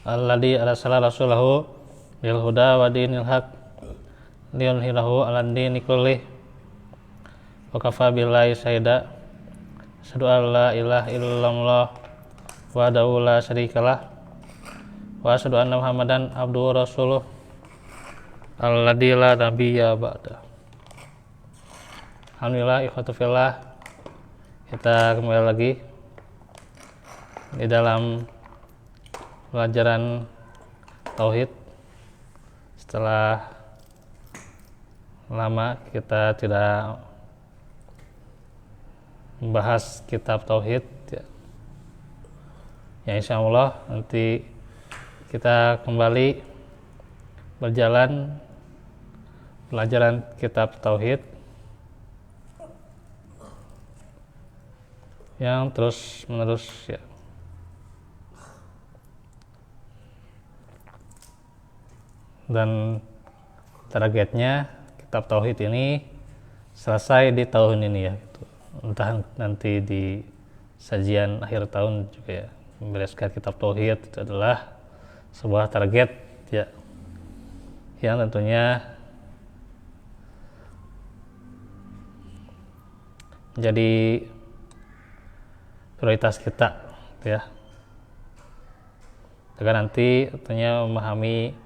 alladzi arsala rasulahu bil huda wa dinil haq liyudhhirahu 'alad dini kullih wa kafa billahi syahida asyhadu an la ilaha illallah wahdahu la syarikalah wa asyhadu anna muhammadan abduhu wa rasuluh alladzi la nabiyya ba'da. Alhamdulillah, ikhwatu fillah, kita kembali lagi di dalam pelajaran tauhid. Setelah lama kita tidak membahas kitab tauhid, ya insya Allah nanti kita kembali berjalan pelajaran kitab tauhid yang terus menerus, ya. Dan targetnya kitab tauhid ini selesai di tahun ini, ya, gitu. Entah nanti di sajian akhir tahun juga, ya, membereskan kitab tauhid itu adalah sebuah target, ya, yang tentunya menjadi prioritas kita, ya, agar nanti tentunya memahami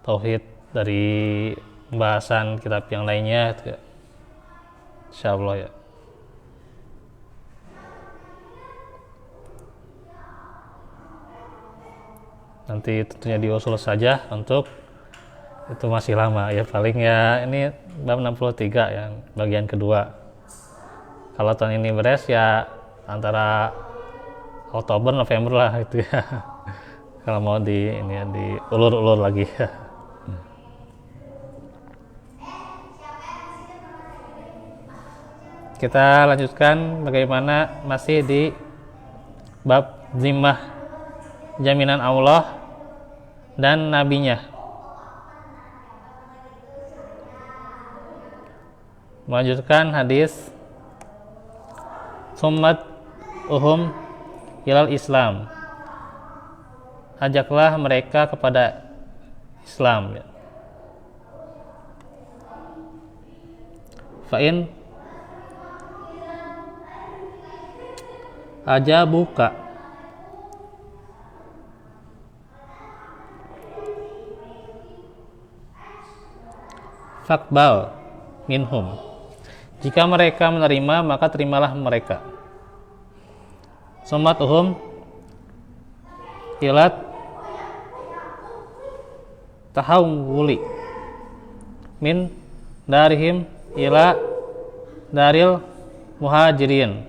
tauhid dari pembahasan kitab yang lainnya, ya, insya Allah, ya. Nanti tentunya diusul saja, untuk itu masih lama, ya, paling ya ini bab 63 yang bagian kedua. Kalau tahun ini beres ya antara Oktober November lah, gitu, ya. Kalau mau diulur-ulur lagi, ya. Kita lanjutkan bagaimana masih di bab zimmah, jaminan Allah dan nabinya. Melanjutkan hadis summat ilal Islam, ajaklah mereka kepada Islam, ya. Fa'in aja buka fakbal minhum, jika mereka menerima maka terimalah mereka. Sumatuhum ilat tahawuli min darihim ila daril muhajirin,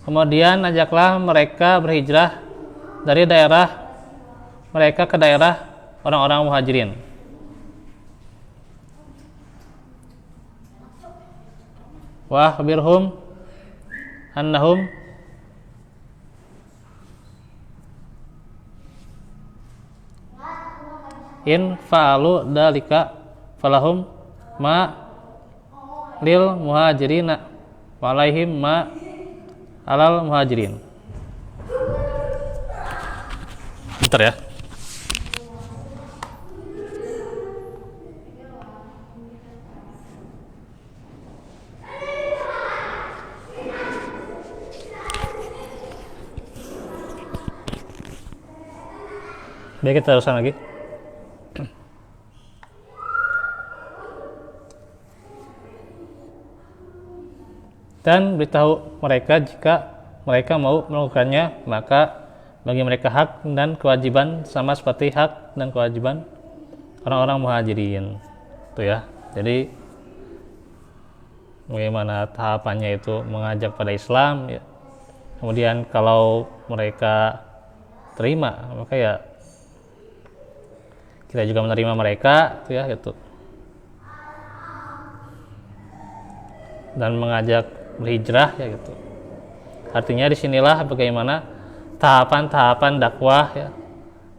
kemudian ajaklah mereka berhijrah dari daerah mereka ke daerah orang-orang muhajirin. Wa akhbirhum annahum in fa'alu dalika falahum ma lil muhajirina wa alaihim ma alal muhajirin. Bentar, ya. Baik, kita teruskan lagi. Dan beritahu mereka jika mereka mau melakukannya, maka bagi mereka hak dan kewajiban sama seperti hak dan kewajiban orang-orang muhajirin. Itu, ya. Jadi bagaimana tahapannya itu mengajak pada Islam, ya. Kemudian kalau mereka terima, maka ya kita juga menerima mereka, itu, ya, gitu. Dan mengajak berhijrah, ya, gitu. Artinya disinilah bagaimana tahapan-tahapan dakwah, ya,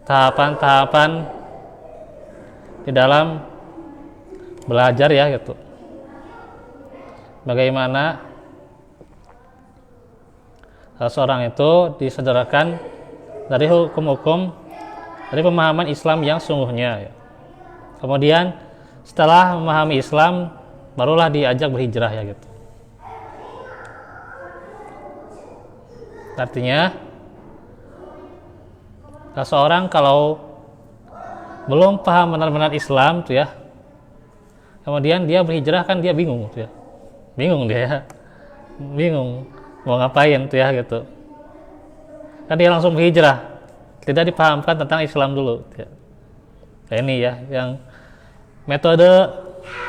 tahapan-tahapan di dalam belajar, ya, gitu. Bagaimana seorang itu disederhanakan dari hukum-hukum, dari pemahaman Islam yang sungguhnya ya. Kemudian setelah memahami Islam barulah diajak berhijrah ya gitu. Artinya seseorang kalau belum paham benar-benar Islam tuh ya, kemudian dia berhijrah kan dia bingung tuh ya. Bingung dia ya. Bingung mau ngapain tuh ya gitu. Kan dia langsung berhijrah. Tidak dipahamkan tentang Islam dulu tuh ya. Nah, ini ya yang metode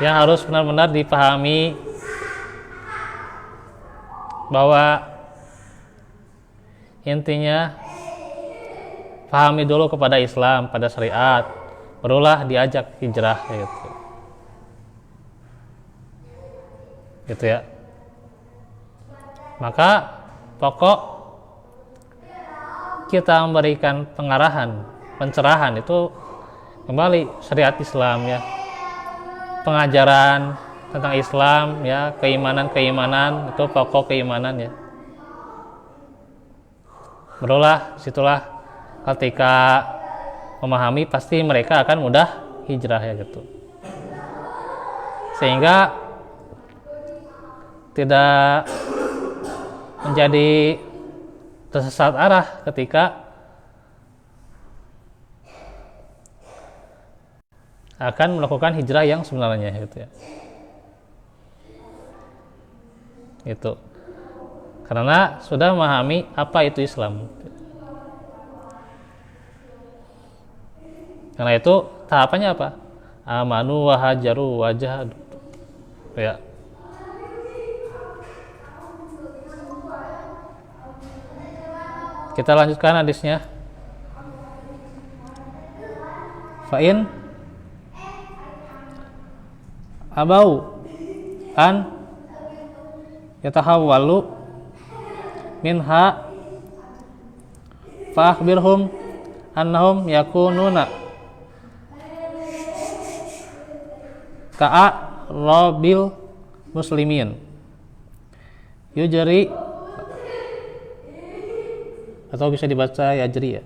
yang harus benar-benar dipahami, bahwa intinya pahami dulu kepada Islam, pada syariat, barulah diajak hijrah gitu. Gitu ya. Maka pokok kita memberikan pengarahan, pencerahan itu kembali syariat Islam ya. Pengajaran tentang Islam ya, keimanan-keimanan itu pokok keimanan ya. Barulah situlah ketika memahami pasti mereka akan mudah hijrah ya gitu. Sehingga tidak menjadi tersesat arah ketika akan melakukan hijrah yang sebenarnya gitu ya. Itu karena sudah memahami apa itu Islam. Karena itu tahapannya apa? Amanu wa hajaru wa jahadu. Ya. Kita lanjutkan hadisnya. Fa'in abau an yatahawwalu minha fa akhbirhum annahum yakununa ka'arabil muslimin yujri, atau bisa dibaca yajri ya,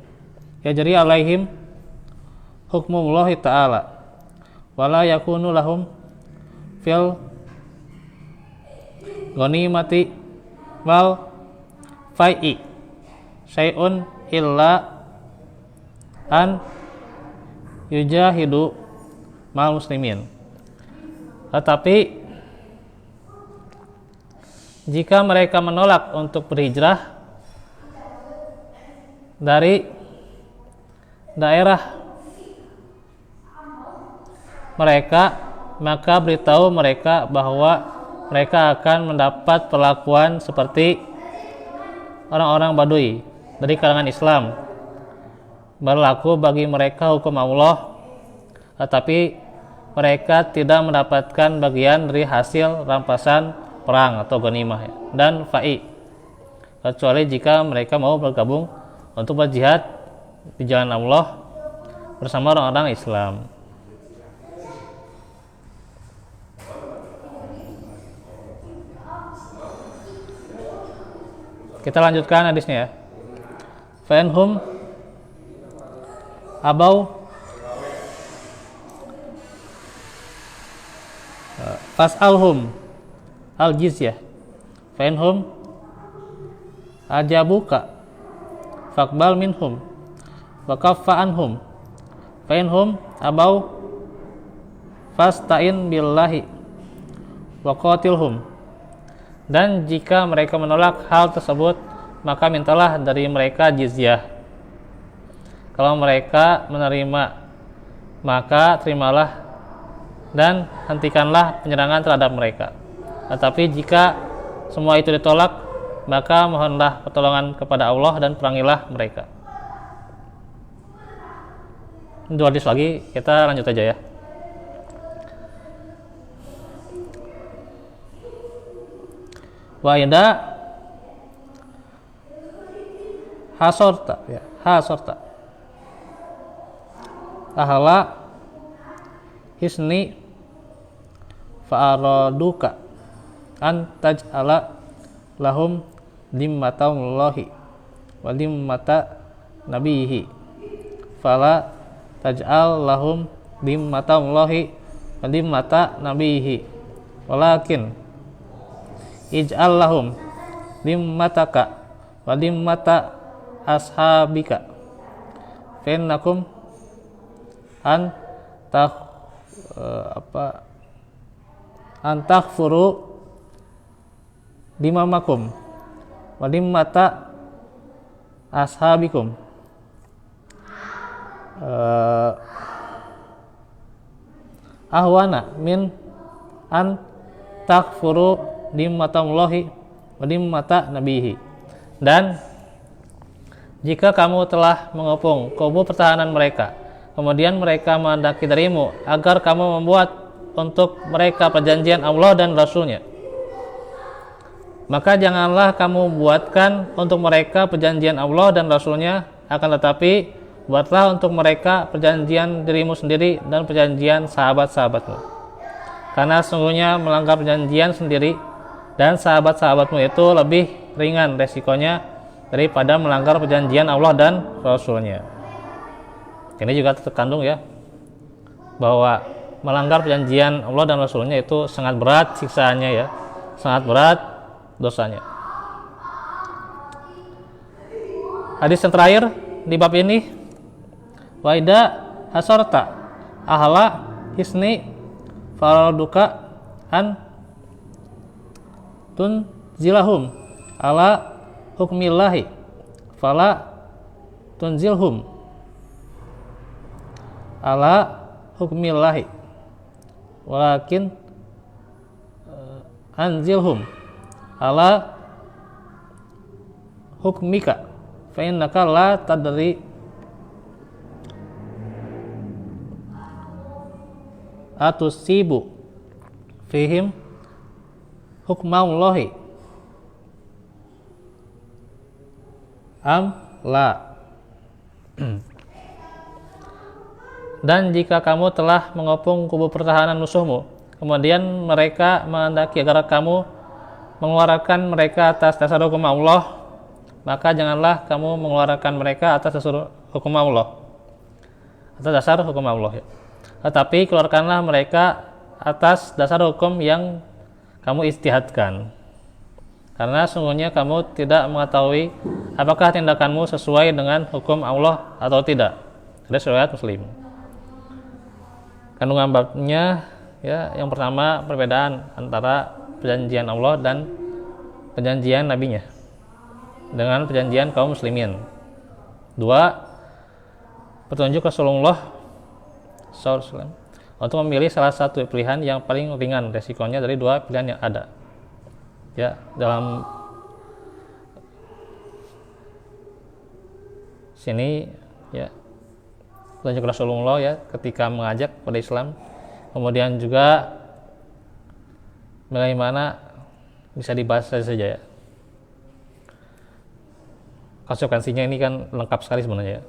yajri alaihim hukmullahi ta'ala wala yakunu lahum fil ghanimati wal fai'i syai'un illa an yujahidu mal muslimin. Tetapi jika mereka menolak untuk berhijrah dari daerah mereka, maka beritahu mereka bahwa mereka akan mendapat perlakuan seperti orang-orang Badui dari kalangan Islam. Berlaku bagi mereka hukum Allah, tetapi mereka tidak mendapatkan bagian dari hasil rampasan perang atau ghanimah dan fa'i, kecuali jika mereka mau bergabung untuk berjihad di jalan Allah bersama orang-orang Islam. Kita lanjutkan hadisnya ya. Fa'inhum abau fas'alhum al-jizyah fa'inhum ajabuka faqbal minhum wa kaffa anhum fa'inhum abau fasta'in billahi wa qatilhum. Dan jika mereka menolak hal tersebut, maka mintalah dari mereka jizyah. Kalau mereka menerima, maka terimalah dan hentikanlah penyerangan terhadap mereka. Tetapi jika semua itu ditolak, maka mohonlah pertolongan kepada Allah dan perangilah mereka. Dua hadis lagi, kita lanjut aja ya. Wa idza hasorta ya, hasorta ahla hisni fa'araduka an taj'ala lahum dimmatallahi wa dimmata nabihi fala taj'al lahum dimmatallahi wa dimmata nabihi walakin ij'al lahum dimmataka wa dimmata ashabika fa'innakum an taghfuru dimamakum wa dimmata ashabikum ahwana min an taghfuru dimmatallahi wa dimmata nabihi. Dan jika kamu telah mengepung kubu pertahanan mereka, kemudian mereka menghendaki darimu agar kamu membuat untuk mereka perjanjian Allah dan Rasul-Nya, maka janganlah kamu buatkan untuk mereka perjanjian Allah dan Rasul-Nya, akan tetapi buatlah untuk mereka perjanjian dirimu sendiri dan perjanjian sahabat-sahabatmu. Karena sesungguhnya melanggar perjanjian sendiri dan sahabat-sahabatmu itu lebih ringan resikonya daripada melanggar perjanjian Allah dan Rasul-Nya. Ini juga terkandung ya, bahwa melanggar perjanjian Allah dan Rasul-Nya itu sangat berat siksaannya ya, sangat berat dosanya. Hadis yang terakhir di bab ini, wa idza hasarta ahla hisni faraduka an tunzilahum ala hukmillahi fala tunzilhum ala hukmillahi walakin anzilhum ala hukmika fa innaka la tadri atusibu fihim hukmaullahi am la. Dan jika kamu telah mengepung kubu pertahanan musuhmu, kemudian mereka menghendaki agar kamu mengeluarkan mereka atas dasar hukum Allah, maka janganlah kamu mengeluarkan mereka atas dasar hukum Allah, ya. Tetapi keluarkanlah mereka atas dasar hukum yang kamu ijtihadkan, karena sungguhnya kamu tidak mengetahui apakah tindakanmu sesuai dengan hukum Allah atau tidak. Hadis riwayat Muslim. Kandungan babnya ya, yang pertama perbedaan antara perjanjian Allah dan perjanjian nabinya dengan perjanjian kaum muslimin. 2, petunjuk Rasulullah SAW untuk memilih salah satu pilihan yang paling ringan resikonya dari dua pilihan yang ada. Ya, dalam sini ya, petunjuk Rasulullah ya ketika mengajak pada Islam, kemudian juga bagaimana bisa dibahas saja ya. Konsekuensinya ini kan lengkap sekali sebenarnya ya.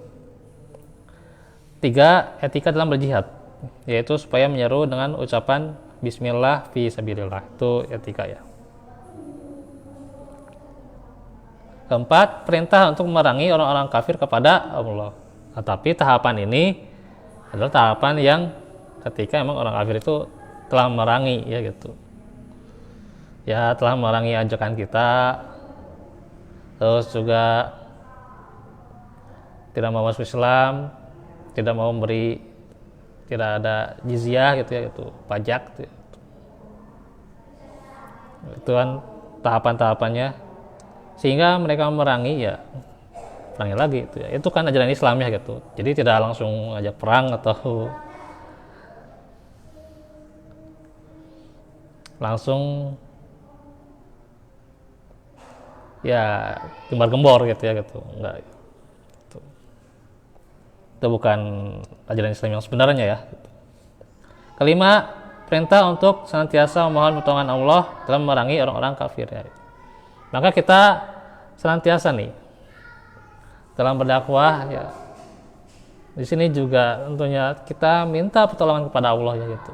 3, etika dalam berjihad, yaitu supaya menyeru dengan ucapan Bismillah fi sabilillah, itu etika ya. 4, perintah untuk memerangi orang-orang kafir kepada Allah. Tetapi tahapan ini adalah tahapan yang ketika emang orang kafir itu telah memerangi ya gitu. Ya, telah memerangi ajakan kita, terus juga tidak mau masuk Islam, tidak mau memberi, tidak ada jizyah gitu ya, gitu, pajak gitu ya. Itu kan tahapan-tahapannya, sehingga mereka memerangi ya, perangi lagi gitu ya. Itu kan ajaran Islam ya gitu. Jadi tidak langsung ngajak perang atau langsung ya gembar-gembor gitu ya gitu. Enggak. Itu bukan ajaran Islam yang sebenarnya ya. 5, perintah untuk senantiasa memohon pertolongan Allah dalam memerangi orang-orang kafir ya. Maka kita senantiasa nih dalam berdakwah ya. Di sini juga tentunya kita minta pertolongan kepada Allah ya gitu.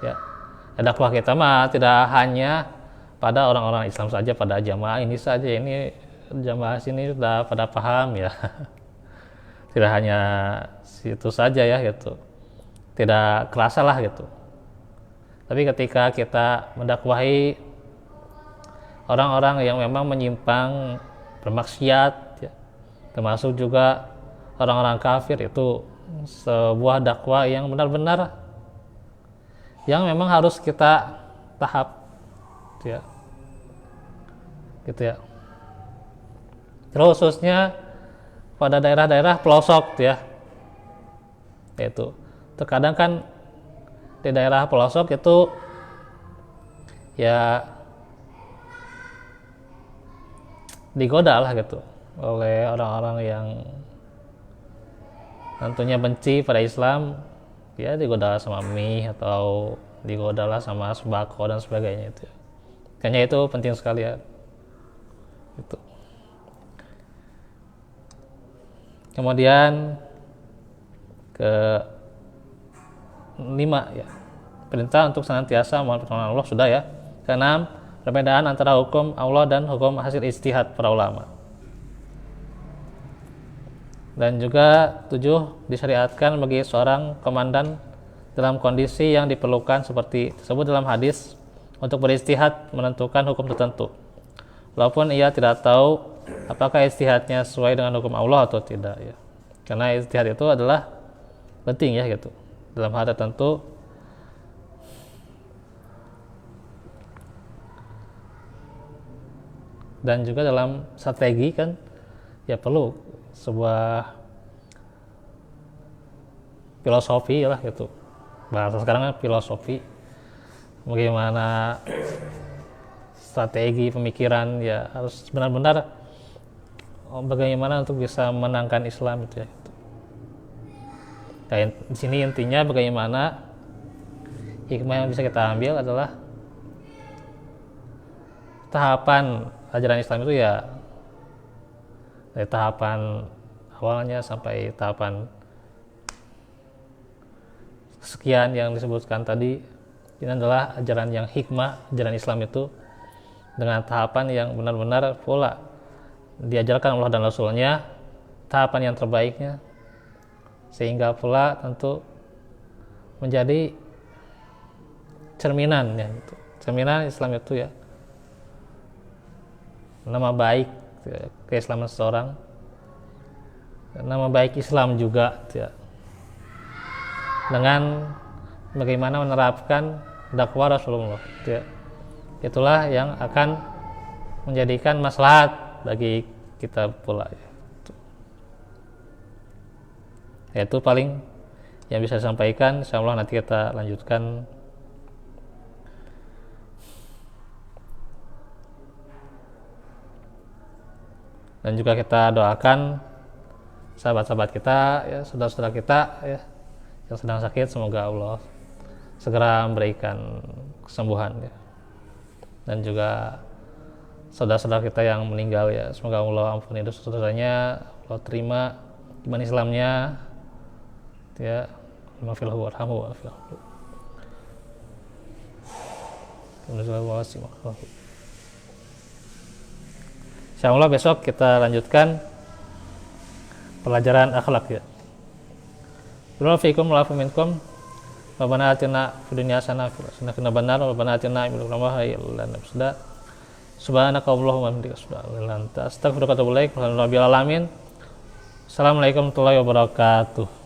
Ya. Dakwah kita mah tidak hanya pada orang-orang Islam saja, pada jamaah ini saja, ini jamaah sini sudah pada paham ya. Tidak hanya situ saja ya gitu, tidak kerasa lah gitu. Tapi ketika kita mendakwahi orang-orang yang memang menyimpang, bermaksiat ya, termasuk juga orang-orang kafir, itu sebuah dakwah yang benar-benar yang memang harus kita tahap gitu ya. Terus khususnya pada daerah-daerah pelosok ya, yaitu terkadang kan di daerah pelosok itu ya digoda lah gitu oleh orang-orang yang tentunya benci pada Islam, ya digoda sama mie atau digoda lah sama sembako dan sebagainya itu. Kayaknya itu penting sekali ya. Itu. Kemudian ke 5 ya, perintah untuk senantiasa mohon pertolongan Allah, sudah ya. Ke-6, perbedaan antara hukum Allah dan hukum hasil ijtihad para ulama. Dan juga 7, disyariatkan bagi seorang komandan dalam kondisi yang diperlukan seperti tersebut dalam hadis untuk berijtihad menentukan hukum tertentu, walaupun ia tidak tahu apakah ijtihadnya sesuai dengan hukum Allah atau tidak ya. Karena ijtihad itu adalah penting ya gitu dalam hal tertentu. Dan juga dalam strategi kan ya perlu sebuah filosofi lah gitu. Bahasa sekarang kan filosofi. Bagaimana strategi pemikiran ya, harus benar-benar bagaimana untuk bisa menangkan Islam itu ya. Dan di sini intinya bagaimana hikmah yang bisa kita ambil adalah tahapan ajaran Islam itu ya, dari tahapan awalnya sampai tahapan sekian yang disebutkan tadi, ini adalah ajaran yang hikmah, ajaran Islam itu dengan tahapan yang benar-benar pula diajarkan Allah dan Rasulnya, tahapan yang terbaiknya, sehingga pula tentu menjadi cerminan ya, gitu. Cerminan Islam itu ya, nama baik ya, keislaman seseorang, nama baik Islam juga ya, dengan bagaimana menerapkan dakwah Rasulullah ya. Itulah yang akan menjadikan maslahat bagi kita pula ya. Itu paling yang bisa disampaikan. Insyaallah nanti kita lanjutkan. Dan juga kita doakan sahabat-sahabat kita ya, saudara-saudara kita ya yang sedang sakit, semoga Allah segera memberikan kesembuhan ya. Dan juga saudara-saudara kita yang meninggal ya, semoga Allah ampuni dosa-dosanya, Allah terima iman Islamnya ya, maghfirlahu warhamhu wa'afihu. Insyaallah besok kita lanjutkan pelajaran akhlak ya. Barakallahu fiikum wa afa minkum. Rabbana atina fid dunya hasanah wa qina adzaban nar. Rabbana atina min ladunka rahmah. Subhanaka Allahumma wa bihamdika astaghfiruka wa atubu ilaik. Alhamdulillahil alamin. Assalamualaikum warahmatullahi wabarakatuh.